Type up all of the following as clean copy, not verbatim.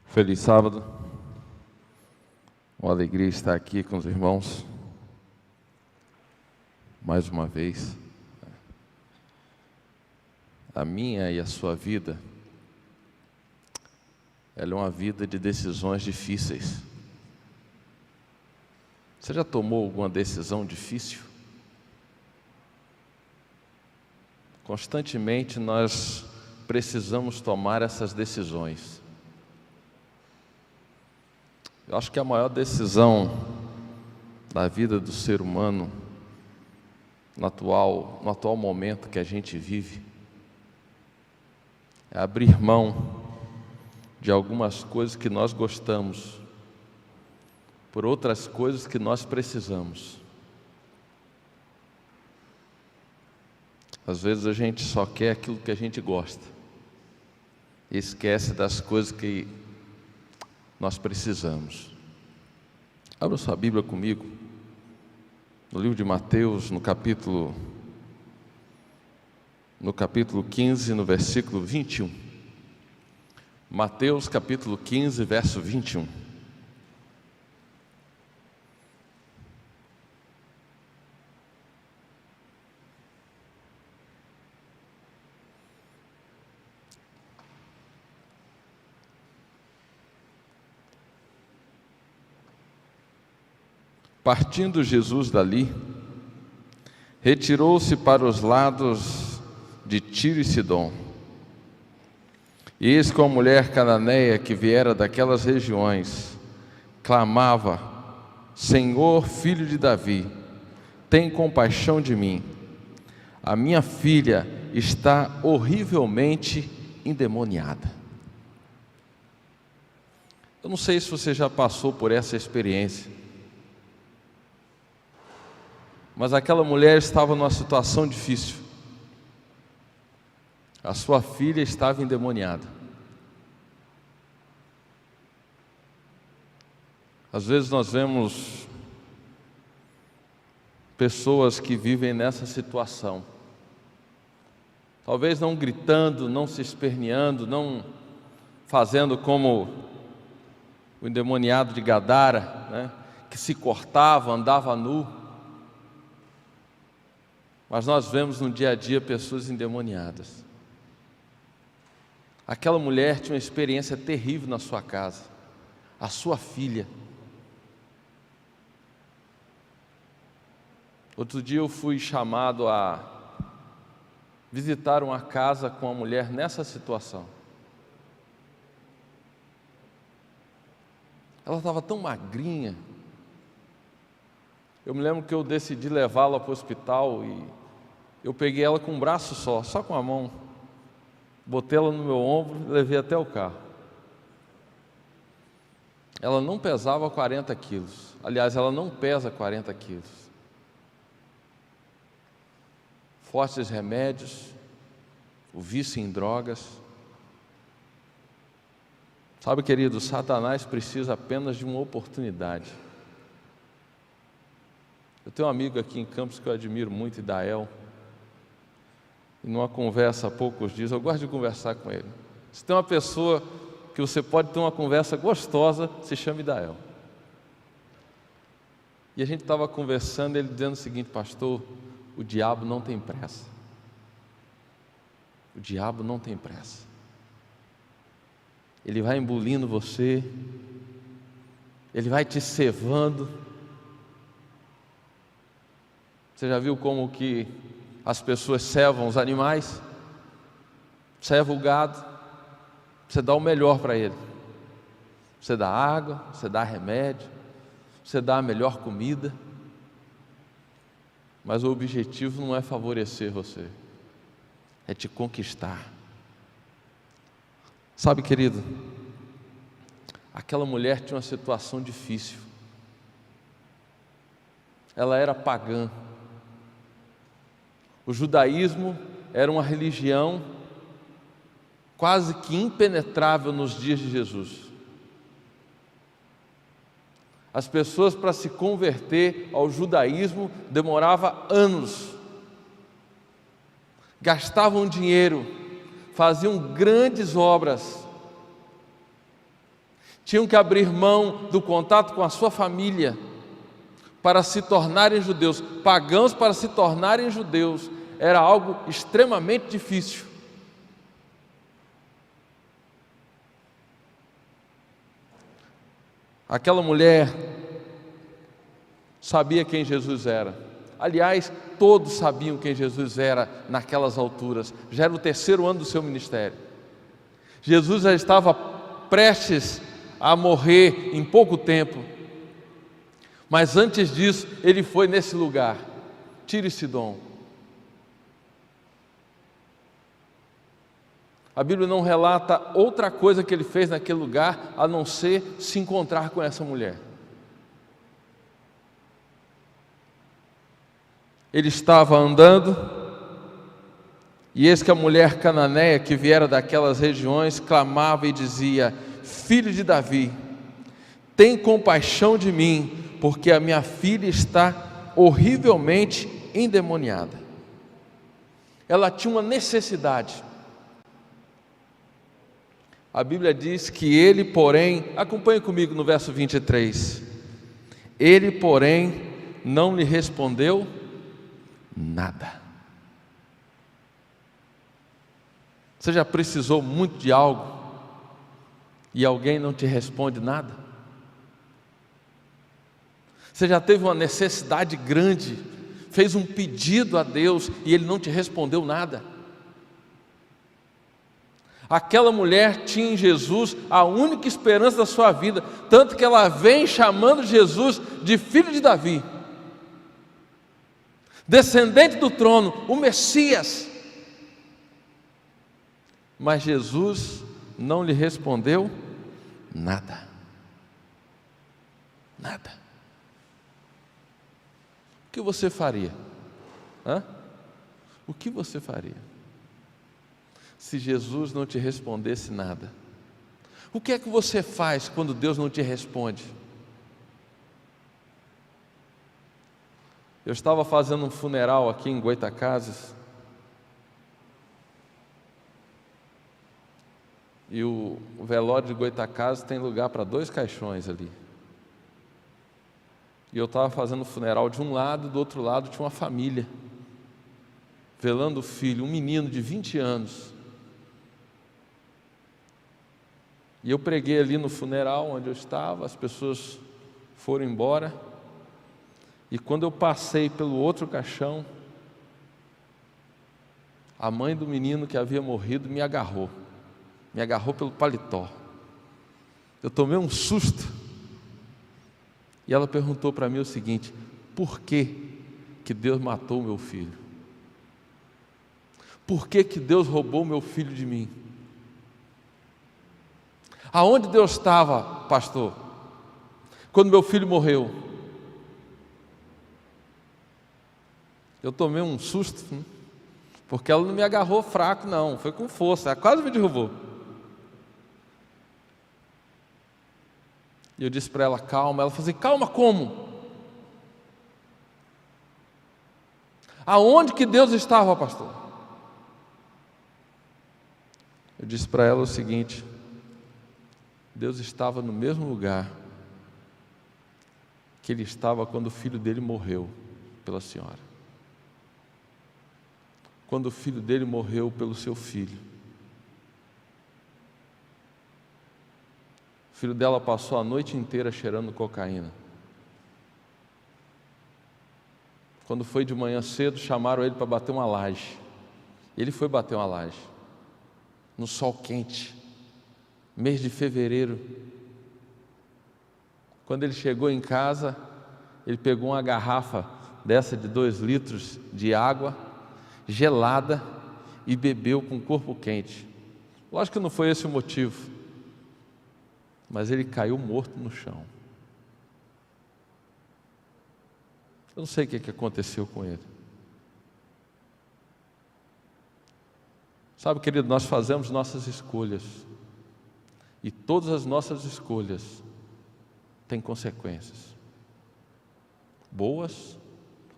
Feliz sábado, uma alegria estar aqui com os irmãos, mais uma vez. A minha e a sua vida, ela é uma vida de decisões difíceis. Você já tomou alguma decisão difícil? Constantemente nós precisamos tomar essas decisões. Eu acho que a maior decisão da vida do ser humano, no atual momento que a gente vive, é abrir mão de algumas coisas que nós gostamos, por outras coisas que nós precisamos. Às vezes a gente só quer aquilo que a gente gosta e esquece das coisas que nós precisamos. Abra sua Bíblia comigo, no livro de Mateus, no capítulo 15, no versículo 21. Mateus capítulo 15, verso 21. Partindo Jesus dali, retirou-se para os lados de Tiro e Sidom. E eis que uma mulher cananeia que viera daquelas regiões clamava: Senhor, filho de Davi, tem compaixão de mim. A minha filha está horrivelmente endemoniada. Eu não sei se você já passou por essa experiência, mas aquela mulher estava numa situação difícil. A sua filha estava endemoniada. Às vezes nós vemos pessoas que vivem nessa situação, talvez não gritando, não se esperneando, não fazendo como o endemoniado de Gadara, né, que se cortava, andava nu. Mas nós vemos no dia a dia pessoas endemoniadas. Aquela mulher tinha uma experiência terrível na sua casa. A sua filha. Outro dia eu fui chamado a visitar uma casa com uma mulher nessa situação. Ela estava tão magrinha. Eu me lembro que eu decidi levá-la para o hospital e eu peguei ela com um braço só com a mão, botei ela no meu ombro e levei até o carro. Ela não pesava 40 quilos, aliás, ela não pesa 40 quilos. Fortes remédios, o vício em drogas. Sabe, querido, Satanás precisa apenas de uma oportunidade. Eu tenho um amigo aqui em Campos que eu admiro muito, Idael. E numa conversa há poucos dias, eu gosto de conversar com ele. Se tem uma pessoa que você pode ter uma conversa gostosa, se chama Idael. E a gente estava conversando, ele dizendo o seguinte: pastor, o diabo não tem pressa. O diabo não tem pressa. Ele vai engolindo você, ele vai te cevando. Você já viu como que as pessoas cevam os animais? Ceva o gado, você dá o melhor para ele. Você dá água, você dá remédio, você dá a melhor comida. Mas o objetivo não é favorecer você, é te conquistar. Sabe, querido, aquela mulher tinha uma situação difícil. Ela era pagã. O judaísmo era uma religião quase que impenetrável nos dias de Jesus. As pessoas, para se converter ao judaísmo, demorava anos. Gastavam dinheiro, faziam grandes obras. tinham que abrir mão do contato com a sua família para se tornarem judeus, pagãos para se tornarem judeus, era algo extremamente difícil. Aquela mulher sabia quem Jesus era. Aliás, todos sabiam quem Jesus era naquelas alturas. Já era o 3º ano do seu ministério. Jesus já estava prestes a morrer em pouco tempo. Mas antes disso, ele foi nesse lugar, Tiro e Sidom. A Bíblia não relata outra coisa que ele fez naquele lugar, a não ser se encontrar com essa mulher. Ele estava andando, e eis que a mulher cananeia que viera daquelas regiões clamava e dizia: Filho de Davi, tem compaixão de mim, porque a minha filha está horrivelmente endemoniada. Ela tinha uma necessidade. A Bíblia diz que ele, porém, acompanhe comigo no verso 23. Ele, porém, não lhe respondeu nada. Você já precisou muito de algo e alguém não te responde nada? Você já teve uma necessidade grande, fez um pedido a Deus e Ele não te respondeu nada? Aquela mulher tinha em Jesus a única esperança da sua vida, tanto que ela vem chamando Jesus de filho de Davi, descendente do trono, o Messias. Mas Jesus não lhe respondeu nada. Nada. O que você faria? O que você faria se Jesus não te respondesse nada? O que é que você faz quando Deus não te responde? Eu estava fazendo um funeral aqui em Goytacazes, e o velório de Goytacazes tem lugar para 2 caixões ali. E eu estava fazendo o funeral de um lado, do outro lado tinha uma família velando o filho, um menino de 20 anos. E eu preguei ali no funeral onde eu estava, as pessoas foram embora, e quando eu passei pelo outro caixão, a mãe do menino que havia morrido me agarrou pelo paletó. Eu tomei um susto, e ela perguntou para mim o seguinte: por que Deus matou o meu filho? Por que Deus roubou o meu filho de mim? Aonde Deus estava, pastor, quando meu filho morreu? Eu tomei um susto, porque ela não me agarrou fraco, não, foi com força, ela quase me derrubou. E eu disse para ela: calma. Ela falou assim: calma como? Aonde que Deus estava, pastor? Eu disse para ela o seguinte: Deus estava no mesmo lugar que Ele estava quando o filho dele morreu pela senhora, quando o filho dele morreu pelo seu filho. O filho dela passou a noite inteira cheirando cocaína. Quando foi de manhã cedo, chamaram ele para bater uma laje. Ele foi bater uma laje, no sol quente, mês de fevereiro. Quando ele chegou em casa, ele pegou uma garrafa dessa de 2 litros de água gelada e bebeu com o corpo quente. Lógico que não foi esse o motivo, mas ele caiu morto no chão. Eu não sei o que aconteceu com ele. Sabe, querido, nós fazemos nossas escolhas, e todas as nossas escolhas têm consequências, boas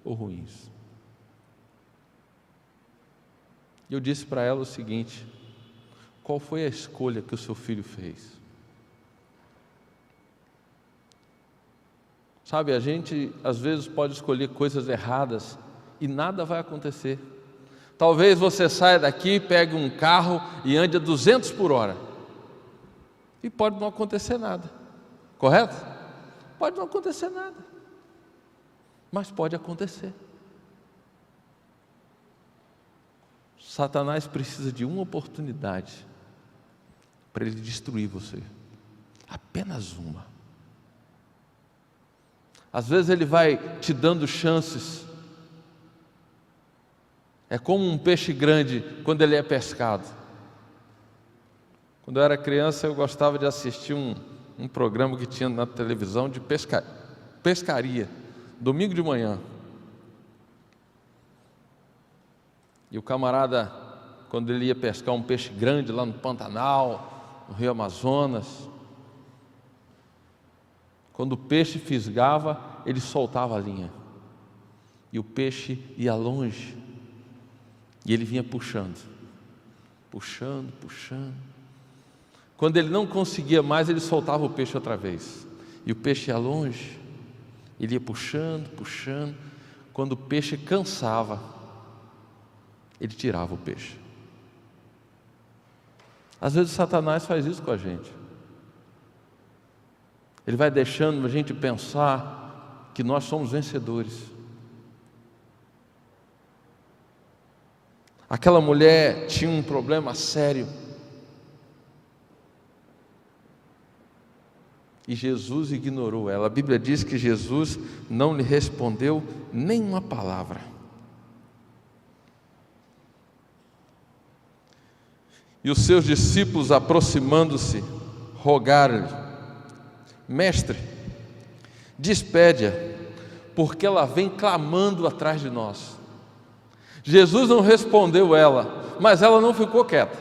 ou ruins. E eu disse para ela o seguinte: qual foi a escolha que o seu filho fez? Sabe, a gente às vezes pode escolher coisas erradas e nada vai acontecer. Talvez você saia daqui, pegue um carro e ande a 200 por hora. E pode não acontecer nada. Correto? Pode não acontecer nada. Mas pode acontecer. Satanás precisa de uma oportunidade para ele destruir você. Apenas uma. Às vezes ele vai te dando chances. É como um peixe grande quando ele é pescado. Quando eu era criança, eu gostava de assistir um programa que tinha na televisão de pescaria, domingo de manhã. E o camarada, quando ele ia pescar um peixe grande lá no Pantanal, no Rio Amazonas, quando o peixe fisgava, ele soltava a linha. E o peixe ia longe. E ele vinha puxando. Quando ele não conseguia mais, ele soltava o peixe outra vez. E o peixe ia longe. Ele ia puxando. Quando o peixe cansava, ele tirava o peixe. Às vezes Satanás faz isso com a gente. Ele vai deixando a gente pensar que nós somos vencedores. Aquela mulher tinha um problema sério. E Jesus ignorou ela. A Bíblia diz que Jesus não lhe respondeu nenhuma palavra. E os seus discípulos, aproximando-se, rogaram-lhe: Mestre, despede-a, porque ela vem clamando atrás de nós. Jesus não respondeu ela, mas ela não ficou quieta.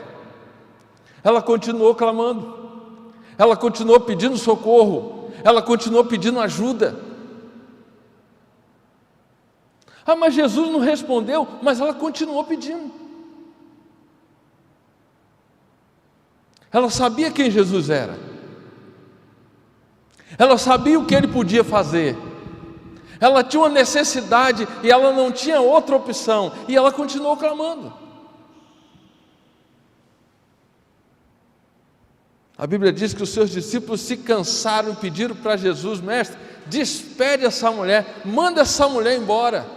Ela continuou clamando, ela continuou pedindo socorro, ela continuou pedindo ajuda. Mas Jesus não respondeu, mas ela continuou pedindo. Ela sabia quem Jesus era, ela sabia o que ele podia fazer. Ela tinha uma necessidade e ela não tinha outra opção, e ela continuou clamando. A Bíblia diz que os seus discípulos se cansaram e pediram para Jesus: Mestre, despede essa mulher, manda essa mulher embora.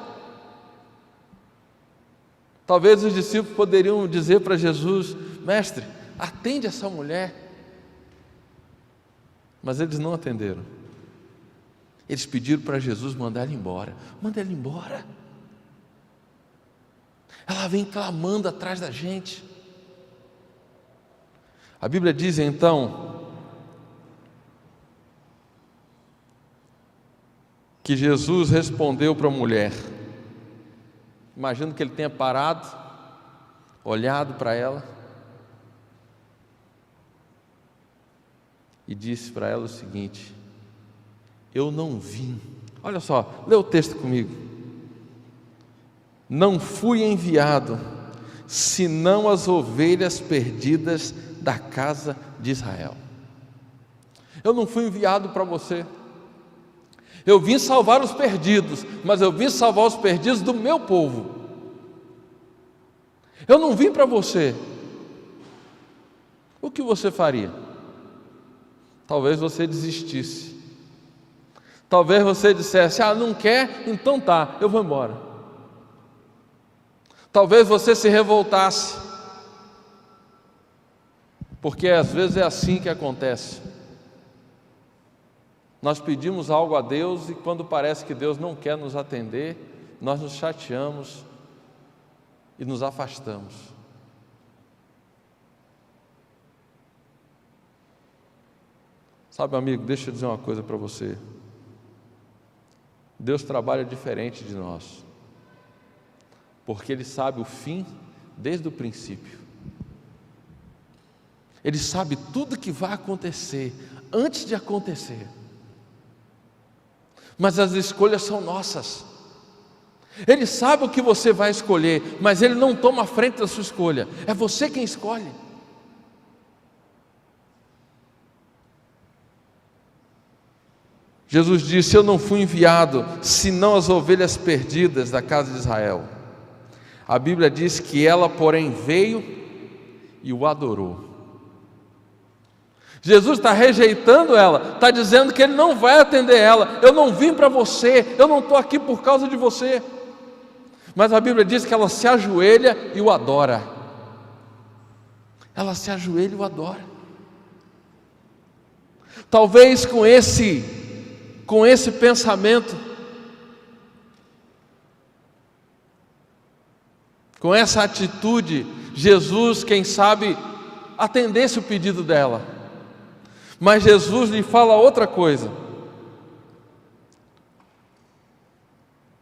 Talvez os discípulos poderiam dizer para Jesus: Mestre, atende essa mulher. Mas eles não atenderam. Eles pediram para Jesus mandar ela embora. Manda ela embora. Ela vem clamando atrás da gente. A Bíblia diz então que Jesus respondeu para a mulher. Imagino que ele tenha parado, olhado para ela e disse para ela o seguinte: eu não vim, olha só, lê o texto comigo. Não fui enviado, senão as ovelhas perdidas da casa de Israel. Eu não fui enviado para você. Eu vim salvar os perdidos, mas eu vim salvar os perdidos do meu povo. Eu não vim para você. O que você faria? Talvez você desistisse. Talvez você dissesse: não quer? Então tá, eu vou embora. Talvez você se revoltasse, porque às vezes é assim que acontece. Nós pedimos algo a Deus e quando parece que Deus não quer nos atender, nós nos chateamos e nos afastamos. Sabe, amigo, deixa eu dizer uma coisa para você. Deus trabalha diferente de nós, porque Ele sabe o fim desde o princípio. Ele sabe tudo que vai acontecer antes de acontecer. Mas as escolhas são nossas. Ele sabe o que você vai escolher, mas Ele não toma a frente da sua escolha. É você quem escolhe. Jesus disse: eu não fui enviado senão as ovelhas perdidas da casa de Israel. A Bíblia diz que ela, porém, veio e o adorou. Jesus está rejeitando ela, está dizendo que Ele não vai atender ela. Eu não vim para você, eu não estou aqui por causa de você. Mas a Bíblia diz que ela se ajoelha e o adora. Ela se ajoelha e o adora. Talvez com esse pensamento, com essa atitude, Jesus, quem sabe, atendesse o pedido dela. Mas Jesus lhe fala outra coisa.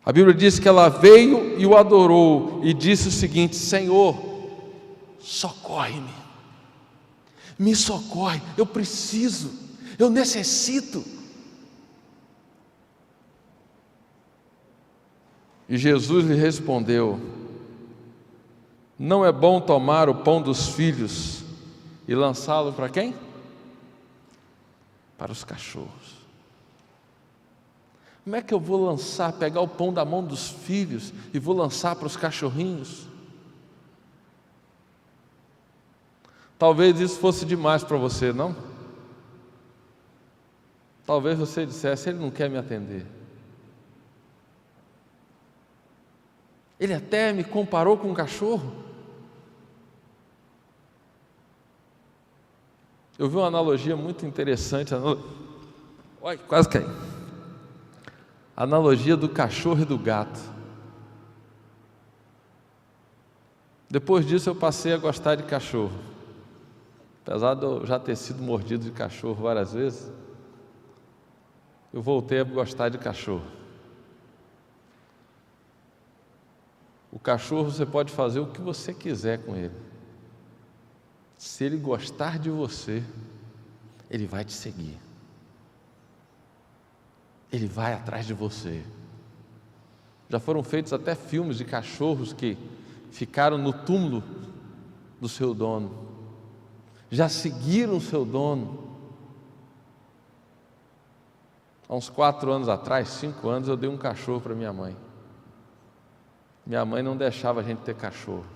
A Bíblia diz que ela veio e o adorou e disse o seguinte: Senhor, socorre-me, me socorre, eu preciso, eu necessito. E Jesus lhe respondeu: não é bom tomar o pão dos filhos e lançá-lo para quem? Para os cachorros. Como é que eu vou pegar o pão da mão dos filhos e vou lançar para os cachorrinhos? Talvez isso fosse demais para você, não? Talvez você dissesse: Ele não quer me atender. Ele até me comparou com um cachorro. Eu vi uma analogia muito interessante. Olha, quase caí. A analogia do cachorro e do gato. Depois disso eu passei a gostar de cachorro. Apesar de eu já ter sido mordido de cachorro várias vezes, eu voltei a gostar de cachorro. O cachorro você pode fazer o que você quiser com ele. Se ele gostar de você, ele vai te seguir. Ele vai atrás de você. Já foram feitos até filmes de cachorros que ficaram no túmulo do seu dono. Já seguiram o seu dono. Há uns 4 anos atrás, 5 anos, eu dei um cachorro para minha mãe. Minha mãe não deixava a gente ter cachorro.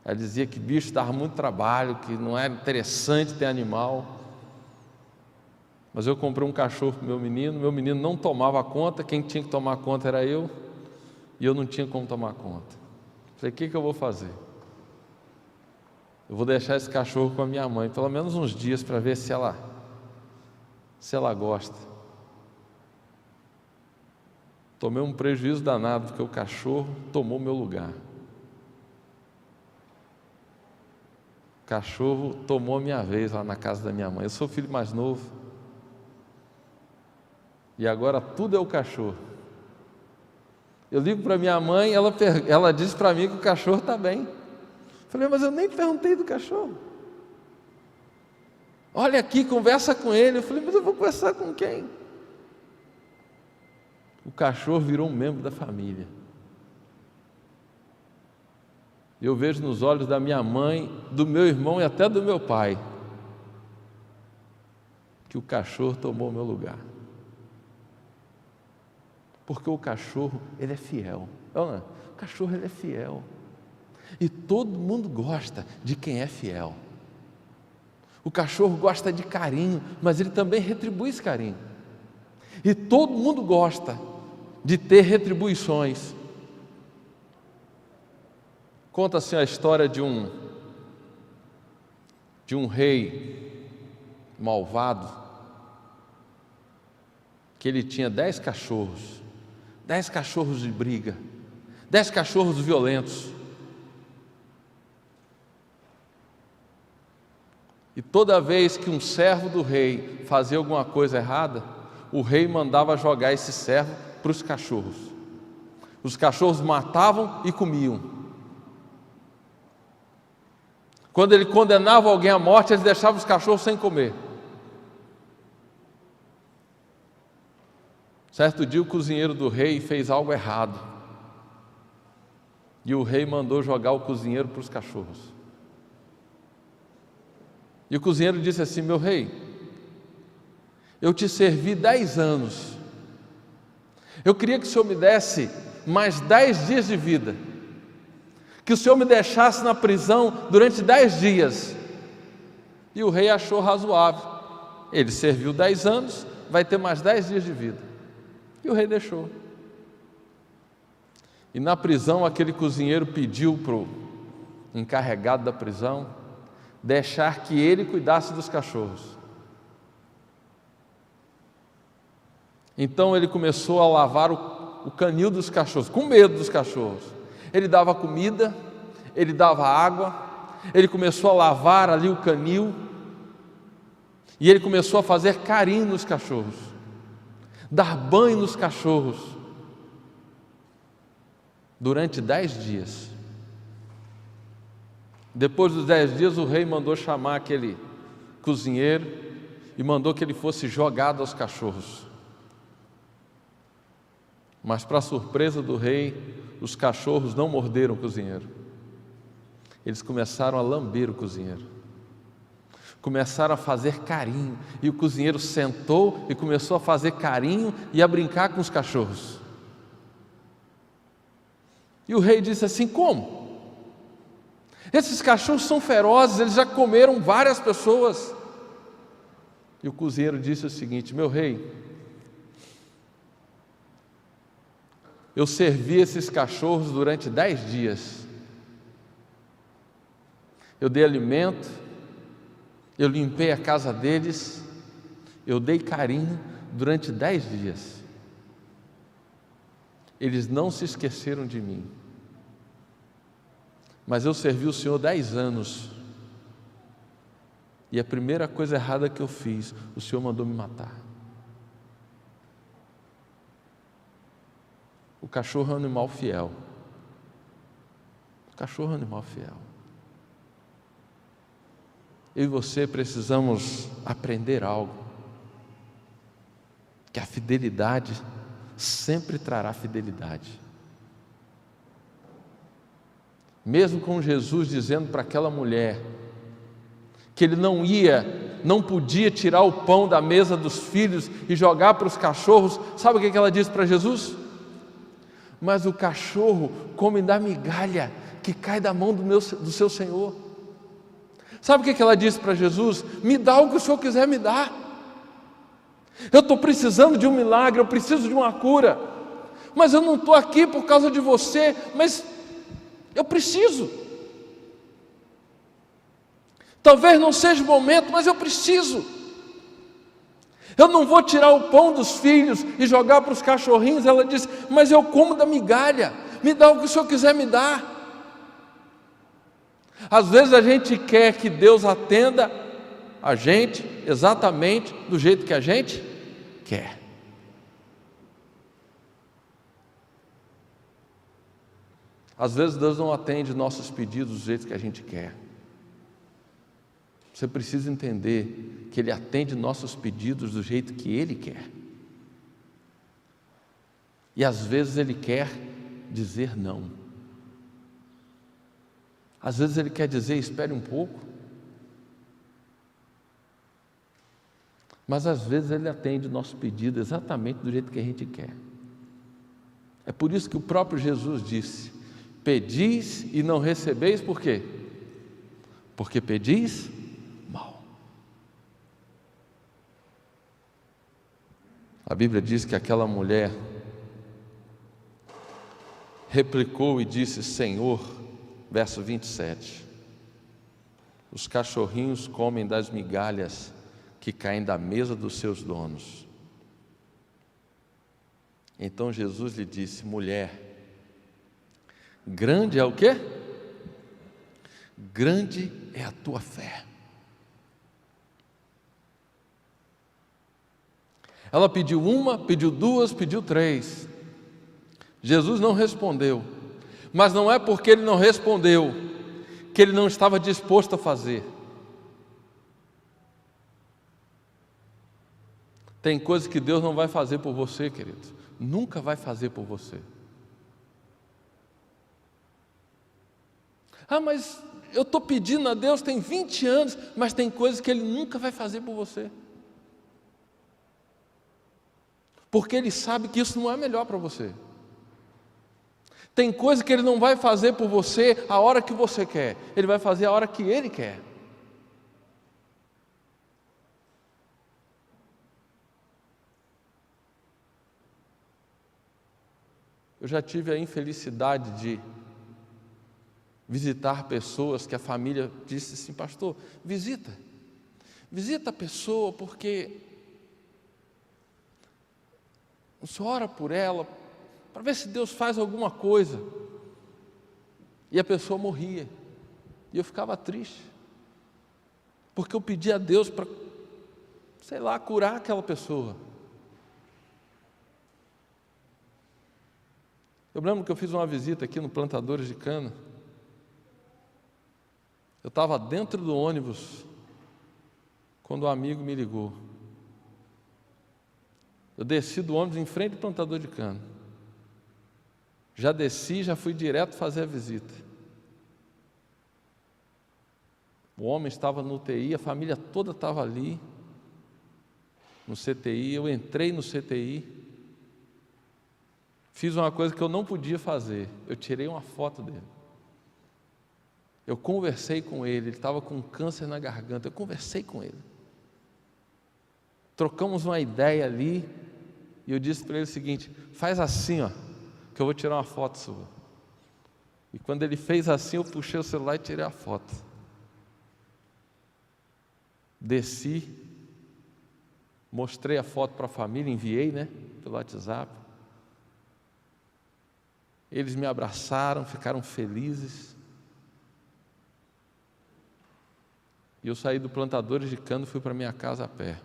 Ela dizia que bicho dava muito trabalho, que não era interessante ter animal. Mas eu comprei um cachorro para meu menino não tomava conta, quem tinha que tomar conta era eu, e eu não tinha como tomar conta. Falei: o que eu vou fazer? Eu vou deixar esse cachorro com a minha mãe, pelo menos uns dias, para ver se ela gosta. Tomei um prejuízo danado, porque o cachorro tomou meu lugar. O cachorro tomou a minha vez lá na casa da minha mãe. Eu sou o filho mais novo. E agora tudo é o cachorro. Eu ligo para minha mãe, ela diz para mim que o cachorro está bem. Falei: mas eu nem perguntei do cachorro. Olha aqui, conversa com ele. Eu falei: mas eu vou conversar com quem? O cachorro virou um membro da família. Eu vejo nos olhos da minha mãe, do meu irmão e até do meu pai, que o cachorro tomou o meu lugar. Porque o cachorro, ele é fiel. O cachorro, ele é fiel. E todo mundo gosta de quem é fiel. O cachorro gosta de carinho, mas ele também retribui esse carinho. E todo mundo gosta de ter retribuições. Conta-se a história de um rei malvado, que ele tinha 10 cachorros de briga, 10 cachorros violentos. E toda vez que um servo do rei fazia alguma coisa errada, o rei mandava jogar esse servo para os cachorros. Os cachorros matavam e comiam. Quando ele condenava alguém à morte, ele deixava os cachorros sem comer. Certo dia, o cozinheiro do rei fez algo errado. E o rei mandou jogar o cozinheiro para os cachorros. E o cozinheiro disse assim: meu rei, eu te servi 10 anos, eu queria que o Senhor me desse mais 10 dias de vida, que o Senhor me deixasse na prisão durante 10 dias. E o rei achou razoável, ele serviu 10 anos, vai ter mais 10 dias de vida. E o rei deixou. E na prisão aquele cozinheiro pediu para o encarregado da prisão deixar que ele cuidasse dos cachorros. Então ele começou a lavar o canil dos cachorros, com medo dos cachorros. Ele dava comida, ele dava água, ele começou a lavar ali o canil, e ele começou a fazer carinho nos cachorros, dar banho nos cachorros, durante 10 dias. Depois dos 10 dias, o rei mandou chamar aquele cozinheiro e mandou que ele fosse jogado aos cachorros. Mas, para surpresa do rei, os cachorros não morderam o cozinheiro. Eles começaram a lamber o cozinheiro, começaram a fazer carinho, e o cozinheiro sentou e começou a fazer carinho e a brincar com os cachorros. E o rei disse assim: como? Esses cachorros são ferozes, eles já comeram várias pessoas. E o cozinheiro disse o seguinte: meu rei, eu servi esses cachorros durante 10 dias, eu dei alimento, eu limpei a casa deles, eu dei carinho durante 10 dias, eles não se esqueceram de mim, mas eu servi o Senhor 10 anos, e a primeira coisa errada que eu fiz, o Senhor mandou me matar. O cachorro é um animal fiel. O cachorro é um animal fiel. Eu e você precisamos aprender algo, que a fidelidade sempre trará fidelidade. Mesmo com Jesus dizendo para aquela mulher que ele não podia tirar o pão da mesa dos filhos e jogar para os cachorros, sabe o que ela disse para Jesus? Mas o cachorro come da migalha que cai da mão do seu Senhor. Sabe o que ela disse para Jesus? Me dá o que o Senhor quiser me dar. Eu estou precisando de um milagre, eu preciso de uma cura, mas eu não estou aqui por causa de você, mas eu preciso. Talvez não seja o momento, mas eu preciso. Eu não vou tirar o pão dos filhos e jogar para os cachorrinhos. Ela disse: mas eu como da migalha, me dá o que o Senhor quiser me dar. Às vezes a gente quer que Deus atenda a gente exatamente do jeito que a gente quer. Às vezes Deus não atende nossos pedidos do jeito que a gente quer. Você precisa entender que Ele atende nossos pedidos do jeito que Ele quer. E às vezes Ele quer dizer não. Às vezes Ele quer dizer: espere um pouco. Mas às vezes Ele atende o nosso pedido exatamente do jeito que a gente quer. É por isso que o próprio Jesus disse: pedis e não recebeis, por quê? Porque pedis mal. A Bíblia diz que aquela mulher replicou e disse: Senhor, verso 27, os cachorrinhos comem das migalhas que caem da mesa dos seus donos. Então Jesus lhe disse: mulher, grande é o quê? Grande é a tua fé. Ela pediu uma, pediu duas, pediu três. Jesus não respondeu, mas não é porque Ele não respondeu que Ele não estava disposto a fazer. Tem coisas que Deus não vai fazer por você, querido, nunca vai fazer por você. Ah, mas eu estou pedindo a Deus tem 20 anos, mas tem coisas que Ele nunca vai fazer por você. porque Ele sabe que isso não é melhor para você. Tem coisa que Ele não vai fazer por você a hora que você quer, Ele vai fazer a hora que Ele quer. Eu já tive a infelicidade de visitar pessoas que a família disse assim: pastor, visita a pessoa, porque o senhor ora por ela, para ver se Deus faz alguma coisa. E a pessoa morria, e eu ficava triste, porque eu pedia a Deus para, sei lá, curar aquela pessoa. Eu lembro que eu fiz uma visita aqui no Plantadores de Cana. Eu estava dentro do ônibus quando um amigo me ligou. Eu desci do ônibus em frente ao Plantador de Cana. Já desci, já fui direto fazer a visita. O homem estava no UTI, a família toda estava ali, no CTI. Eu entrei no CTI, fiz uma coisa que eu não podia fazer, eu tirei uma foto dele. Eu conversei com ele estava com câncer na garganta, eu conversei com ele. Trocamos uma ideia ali, e eu disse para ele o seguinte: faz assim, ó, que eu vou tirar uma foto sua. E quando ele fez assim, eu puxei o celular e tirei a foto. Desci, mostrei a foto para a família, enviei, pelo WhatsApp. Eles me abraçaram, ficaram felizes. E eu saí do Plantadores de Cana e fui para minha casa a pé.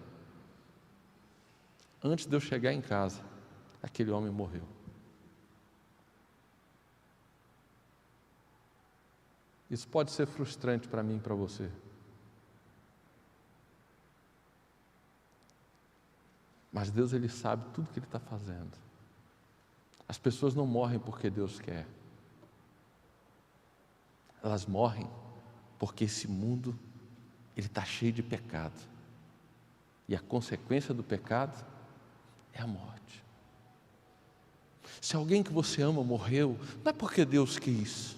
Antes de eu chegar em casa, aquele homem morreu. Isso pode ser frustrante para mim e para você. Mas Deus, Ele sabe tudo que Ele está fazendo. As pessoas não morrem porque Deus quer. Elas morrem porque esse mundo, ele está cheio de pecado. E a consequência do pecado é a morte. Se alguém que você ama morreu, não é porque Deus quis.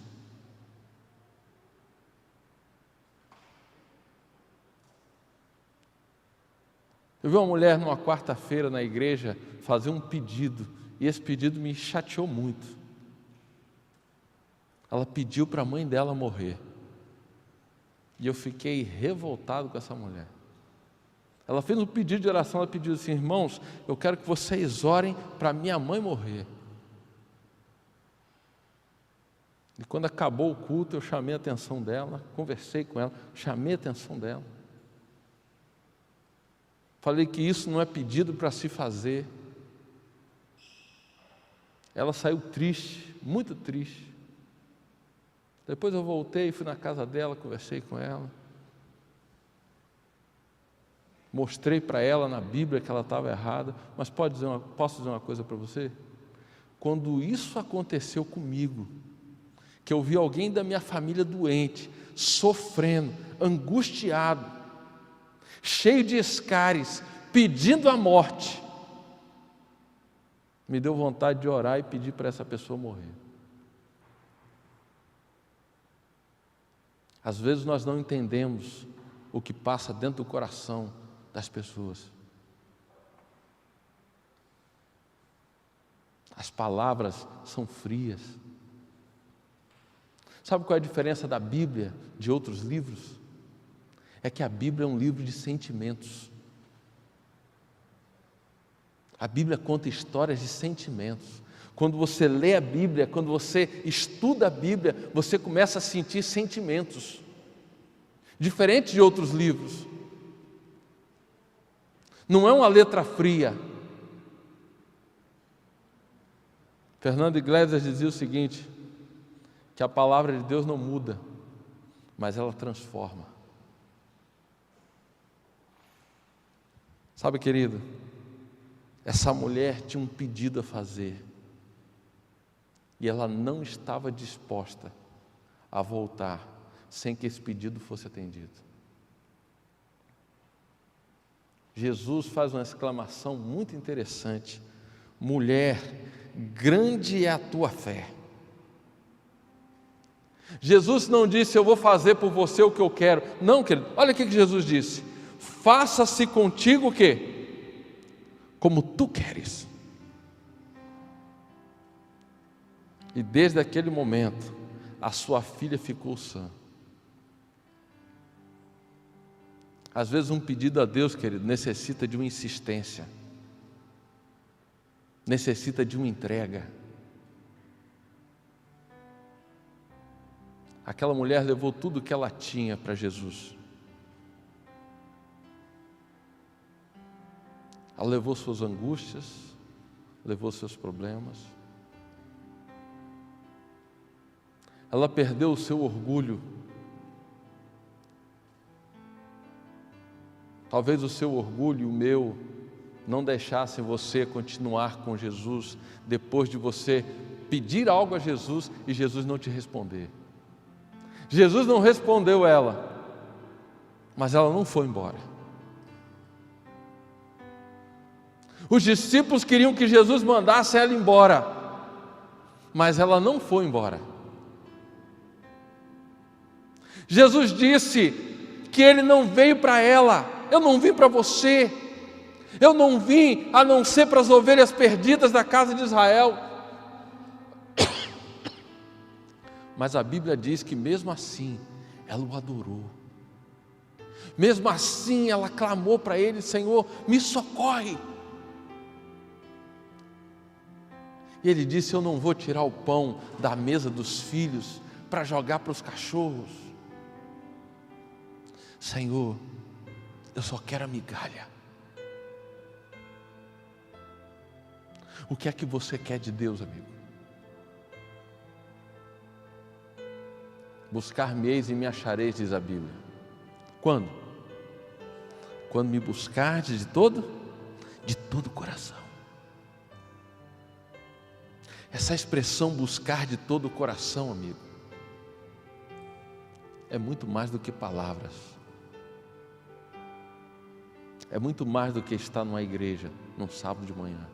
Eu vi uma mulher numa quarta-feira na igreja fazer um pedido, e esse pedido me chateou muito. Ela pediu para a mãe dela morrer, e eu fiquei revoltado com essa mulher. Ela fez um pedido de oração, ela pediu assim: irmãos, eu quero que vocês orem para minha mãe morrer. E quando acabou o culto, eu chamei a atenção dela, conversei com ela, chamei a atenção dela. Falei que isso não é pedido para se fazer. Ela saiu triste, muito triste. Depois eu voltei, fui na casa dela, conversei com ela. Mostrei para ela na Bíblia que ela estava errada. Mas posso dizer uma coisa para você? Quando isso aconteceu comigo, que eu vi alguém da minha família doente, sofrendo, angustiado, cheio de escares, pedindo a morte, me deu vontade de orar e pedir para essa pessoa morrer. Às vezes nós não entendemos o que passa dentro do coração das pessoas. As palavras são frias. Sabe qual é a diferença da Bíblia de outros livros? É que a Bíblia é um livro de sentimentos. A Bíblia conta histórias de sentimentos. Quando você lê a Bíblia, quando você estuda a Bíblia, você começa a sentir sentimentos, diferente de outros livros. Não é uma letra fria. Fernando Iglesias dizia o seguinte, que a palavra de Deus não muda, mas ela transforma. Sabe, querido, essa mulher tinha um pedido a fazer, e ela não estava disposta a voltar sem que esse pedido fosse atendido. Jesus faz uma exclamação muito interessante mulher, grande é a tua fé. Jesus não disse, eu vou fazer por você o que eu quero. Não, querido, olha o que Jesus disse: faça-se contigo o quê? Como tu queres. E desde aquele momento, a sua filha ficou sã. Às vezes um pedido a Deus, querido, necessita de uma insistência, necessita de uma entrega. Aquela mulher levou tudo que ela tinha para Jesus. Ela levou suas angústias, levou seus problemas. Ela perdeu o seu orgulho. Talvez o seu orgulho e o meu não deixassem você continuar com Jesus depois de você pedir algo a Jesus e Jesus não te responder. Jesus não respondeu ela, mas ela não foi embora. Os discípulos queriam que Jesus mandasse ela embora, mas ela não foi embora. Jesus disse que Ele não veio para ela, eu não vim para você, eu não vim a não ser para as ovelhas perdidas da casa de Israel. Mas a Bíblia diz que mesmo assim, ela o adorou. Mesmo assim, ela clamou para Ele: Senhor, me socorre. E Ele disse: eu não vou tirar o pão da mesa dos filhos para jogar para os cachorros. Senhor, eu só quero a migalha. O que é que você quer de Deus, amigo? Buscar-me-eis e me achareis, diz a Bíblia. Quando? Quando me buscardes de todo o coração. Essa expressão buscar de todo o coração, amigo, é muito mais do que palavras. É muito mais do que estar numa igreja num sábado de manhã.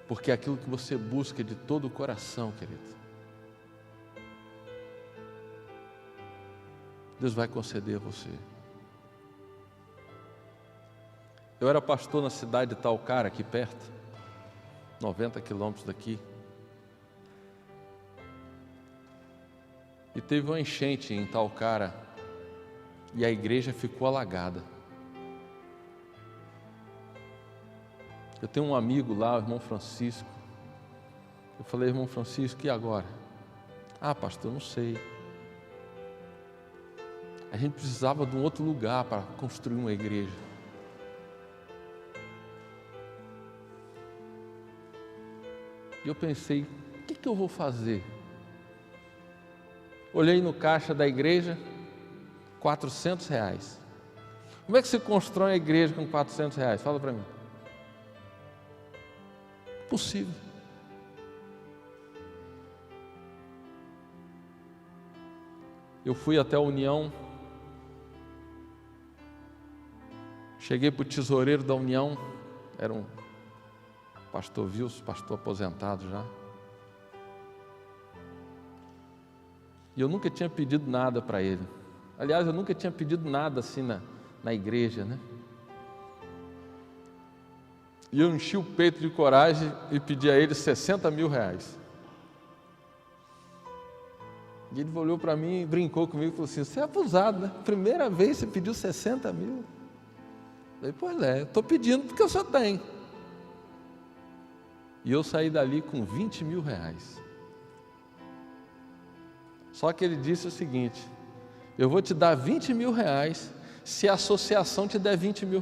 Porque é aquilo que você busca de todo o coração, querido, Deus vai conceder a você. Eu era pastor na cidade de Talcara, aqui perto, 90 quilômetros daqui. E teve uma enchente em Talcara e a igreja ficou alagada. Eu tenho um amigo lá, o irmão Francisco. Eu falei: irmão Francisco, e agora? Ah, pastor, não sei. A gente precisava de um outro lugar para construir uma igreja. E eu pensei: o que eu vou fazer? Olhei no caixa da igreja, R$400. Como é que se constrói a igreja com R$400? Fala para mim. Possível. Eu fui até a União, cheguei para o tesoureiro da União, era um pastor Wilson, pastor aposentado já. E eu nunca tinha pedido nada para ele. Aliás, eu nunca tinha pedido nada assim na igreja, né? E eu enchi o peito de coragem e pedi a ele R$60 mil. E ele olhou para mim e brincou comigo e falou assim: você é abusado, né? Primeira vez você pediu 60 mil. Eu falei: pois é, eu estou pedindo porque eu só tenho. E eu saí dali com R$20 mil. Só que ele disse o seguinte: eu vou te dar R$20 mil se a associação te der R$20 mil.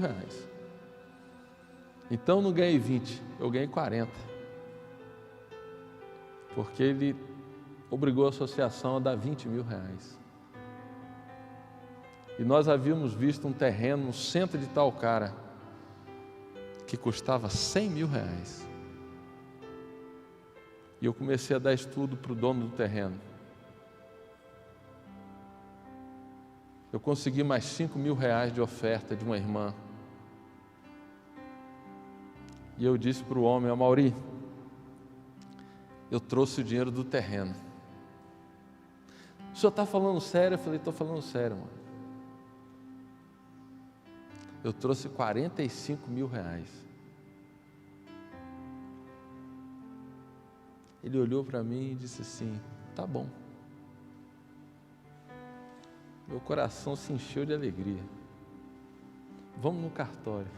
Então eu não ganhei 20, eu ganhei 40. Porque ele obrigou a associação a dar R$20 mil. E nós havíamos visto um terreno no centro de Talcara que custava R$100 mil. E eu comecei a dar estudo para o dono do terreno. Eu consegui mais R$5 mil de oferta de uma irmã. E eu disse para o homem: Amaury, eu trouxe o dinheiro do terreno. O senhor está falando sério? Eu falei: estou falando sério, mano. Eu trouxe 45 mil reais. Ele olhou para mim e disse assim: tá bom. Meu coração se encheu de alegria. Vamos no cartório.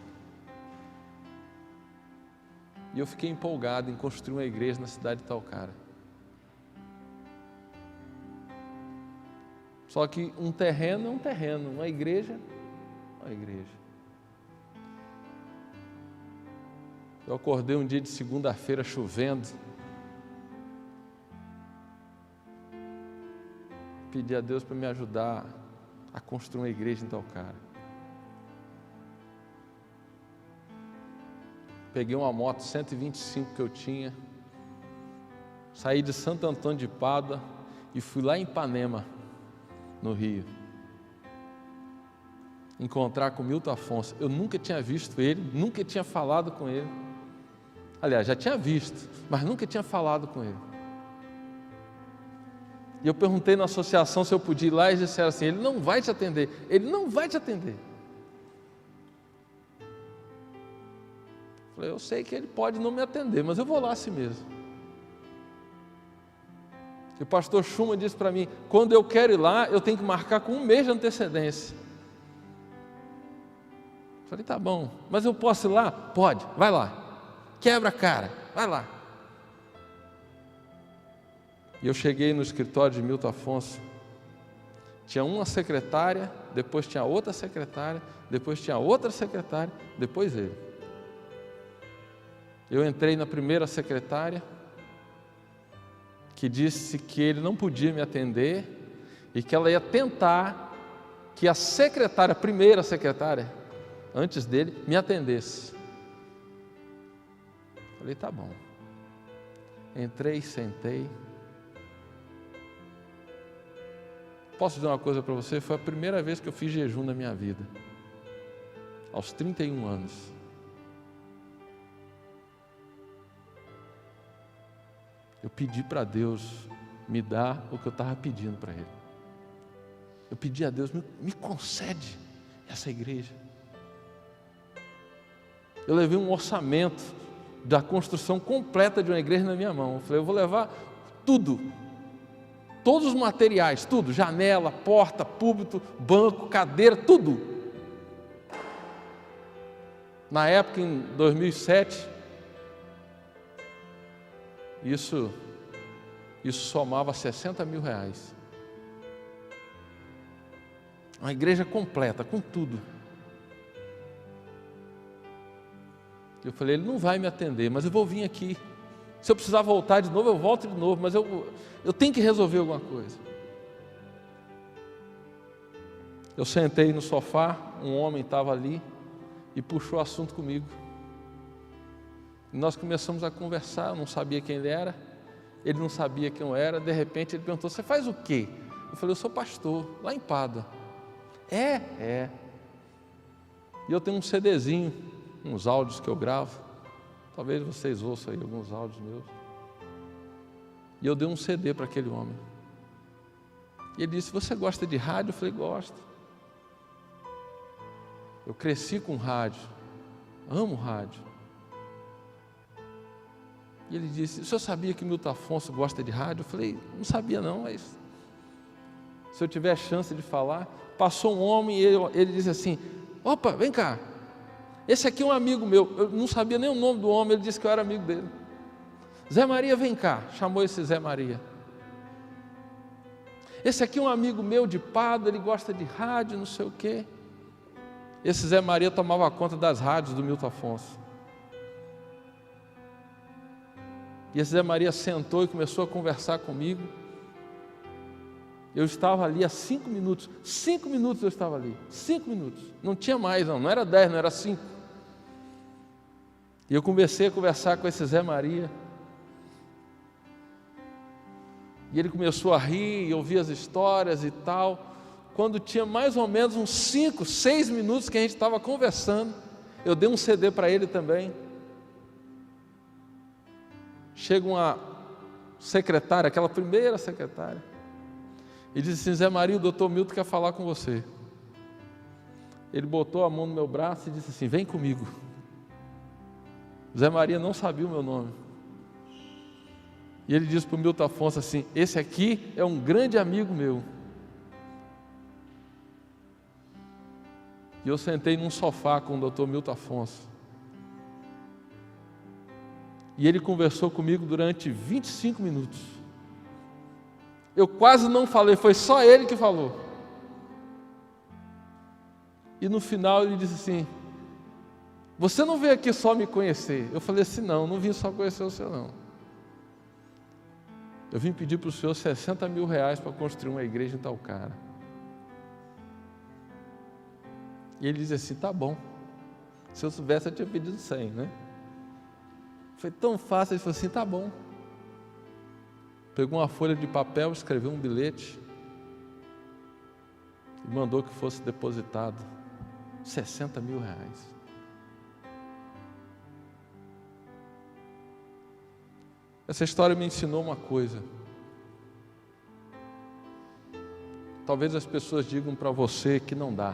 E eu fiquei empolgado em construir uma igreja na cidade de Talcara. Só que um terreno é um terreno, uma igreja é uma igreja. Eu acordei um dia de segunda-feira chovendo. Pedi a Deus para me ajudar a construir uma igreja em Talcara. Peguei uma moto 125 que eu tinha, saí de Santo Antônio de Pádua e fui lá em Ipanema, no Rio, encontrar com Milton Afonso. Eu nunca tinha visto ele, nunca tinha falado com ele. Aliás, já tinha visto, mas nunca tinha falado com ele. E eu perguntei na associação se eu podia ir lá, e eles disseram assim: ele não vai te atender, ele não vai te atender. Eu falei: eu sei que ele pode não me atender, mas eu vou lá assim mesmo. E o pastor Schumann disse para mim: quando eu quero ir lá, eu tenho que marcar com 1 mês de antecedência. Eu falei: tá bom, mas eu posso ir lá? Pode, vai lá. Quebra a cara, vai lá. E eu cheguei no escritório de Milton Afonso. Tinha uma secretária, depois tinha outra secretária, depois tinha outra secretária, depois ele. Eu entrei na primeira secretária, que disse que ele não podia me atender e que ela ia tentar que a secretária, a primeira secretária, antes dele, me atendesse. Falei: tá bom. Entrei, sentei. Posso dizer uma coisa para você? Foi a primeira vez que eu fiz jejum na minha vida, aos 31 anos. Eu pedi para Deus me dar o que eu estava pedindo para Ele. Eu pedi a Deus: me concede essa igreja. Eu levei um orçamento da construção completa de uma igreja na minha mão. Eu falei: eu vou levar tudo, todos os materiais, tudo, janela, porta, púlpito, banco, cadeira, tudo. Na época, em 2007, isso somava 60 mil reais. Uma igreja completa, com tudo. Eu falei: ele não vai me atender, mas eu vou vir aqui. Se eu precisar voltar de novo, eu volto de novo, mas eu tenho que resolver alguma coisa. Eu sentei no sofá, um homem estava ali e puxou assunto comigo. E nós começamos a conversar. Eu não sabia quem ele era, ele não sabia quem eu era. De repente ele perguntou: você faz o quê? Eu falei: eu sou pastor, lá em Pádua. É. E eu tenho um CDzinho, uns áudios que eu gravo. Talvez vocês ouçam aí alguns áudios meus. E eu dei um CD para aquele homem. E ele disse: você gosta de rádio? Eu falei: gosto. Eu cresci com rádio, amo rádio. E ele disse: o senhor sabia que Milton Afonso gosta de rádio? Eu falei: não sabia não, mas se eu tiver a chance de falar. Passou um homem e ele disse assim: opa, vem cá, esse aqui é um amigo meu. Eu não sabia nem o nome do homem, ele disse que eu era amigo dele. Zé Maria, vem cá. Chamou esse Zé Maria. Esse aqui é um amigo meu de Pádua, ele gosta de rádio, não sei o quê. Esse Zé Maria tomava conta das rádios do Milton Afonso. E esse Zé Maria sentou e começou a conversar comigo. Eu estava ali há 5 minutos. 5 minutos eu estava ali. 5 minutos. Não tinha mais, não era 10, não era 5. E eu comecei a conversar com esse Zé Maria. E ele começou a rir e ouvir as histórias e tal. Quando tinha mais ou menos uns 5, 6 minutos que a gente estava conversando, eu dei um CD para ele também. Chega uma secretária, aquela primeira secretária, e diz assim: Zé Maria, o doutor Milton quer falar com você. Ele botou a mão no meu braço e disse assim: vem comigo. Zé Maria não sabia o meu nome. E ele disse para o Milton Afonso assim: esse aqui é um grande amigo meu. E eu sentei num sofá com o doutor Milton Afonso. E ele conversou comigo durante 25 minutos. Eu quase não falei, foi só ele que falou. E no final ele disse assim: você não veio aqui só me conhecer? Eu falei assim: não vim só conhecer o senhor não. Eu vim pedir para o senhor 60 mil reais para construir uma igreja em Talcara. E ele disse assim: tá bom. Se eu soubesse eu tinha pedido 100, né? Foi tão fácil, ele falou assim: tá bom. Pegou uma folha de papel, escreveu um bilhete e mandou que fosse depositado 60 mil reais. Essa história me ensinou uma coisa. Talvez as pessoas digam para você que não dá.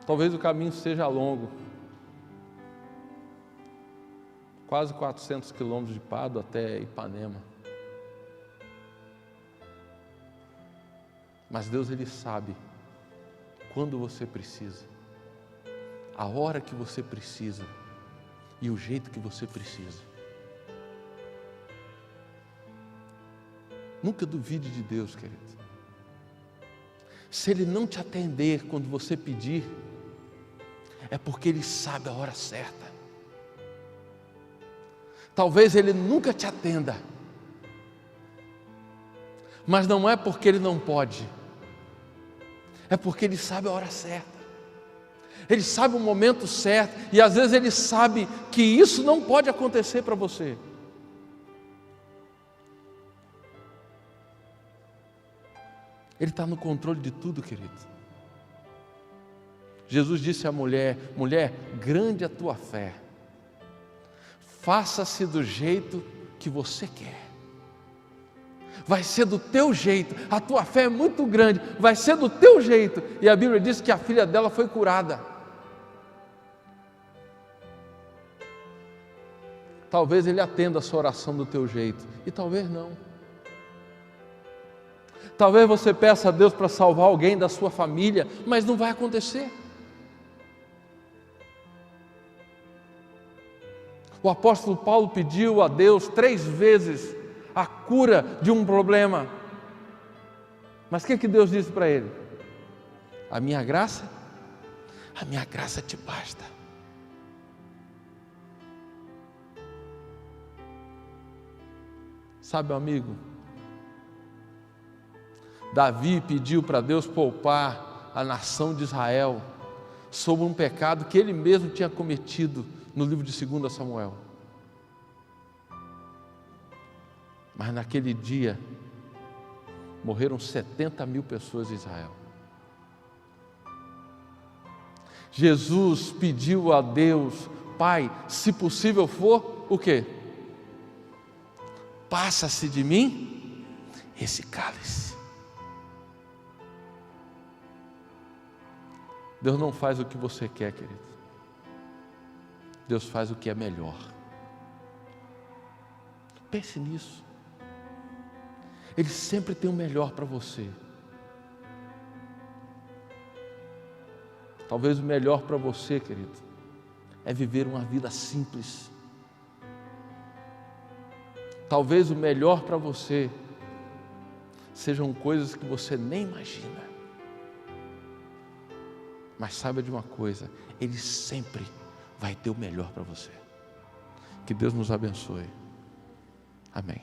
Talvez o caminho seja longo. Quase 400 quilômetros de Pádua até Ipanema. Mas Deus, Ele sabe quando você precisa, a hora que você precisa e o jeito que você precisa. Nunca duvide de Deus, querido. Se Ele não te atender quando você pedir, é porque Ele sabe a hora certa. Talvez Ele nunca te atenda, mas não é porque Ele não pode, é porque Ele sabe a hora certa. Ele sabe o momento certo, e às vezes Ele sabe que isso não pode acontecer para você. Ele está no controle de tudo, querido. Jesus disse à mulher: mulher, grande a tua fé, faça-se do jeito que você quer. Vai ser do teu jeito, a tua fé é muito grande, vai ser do teu jeito. E a Bíblia diz que a filha dela foi curada. Talvez Ele atenda a sua oração do teu jeito, e talvez não. Talvez você peça a Deus para salvar alguém da sua família, mas não vai acontecer. O apóstolo Paulo pediu a Deus 3 vezes a cura de um problema. Mas o que Deus disse para ele? A minha graça te basta. Sabe, meu amigo, Davi pediu para Deus poupar a nação de Israel sobre um pecado que ele mesmo tinha cometido no livro de 2 Samuel. Mas naquele dia morreram 70 mil pessoas em Israel. Jesus pediu a Deus: Pai, se possível for, o quê? Passa-se de mim esse cálice. Deus não faz o que você quer, querido. Deus faz o que é melhor. Pense nisso. Ele sempre tem o melhor para você. Talvez o melhor para você, querido, é viver uma vida simples. Talvez o melhor para você sejam coisas que você nem imagina. Mas saiba de uma coisa, Ele sempre vai ter o melhor para você. Que Deus nos abençoe. Amém.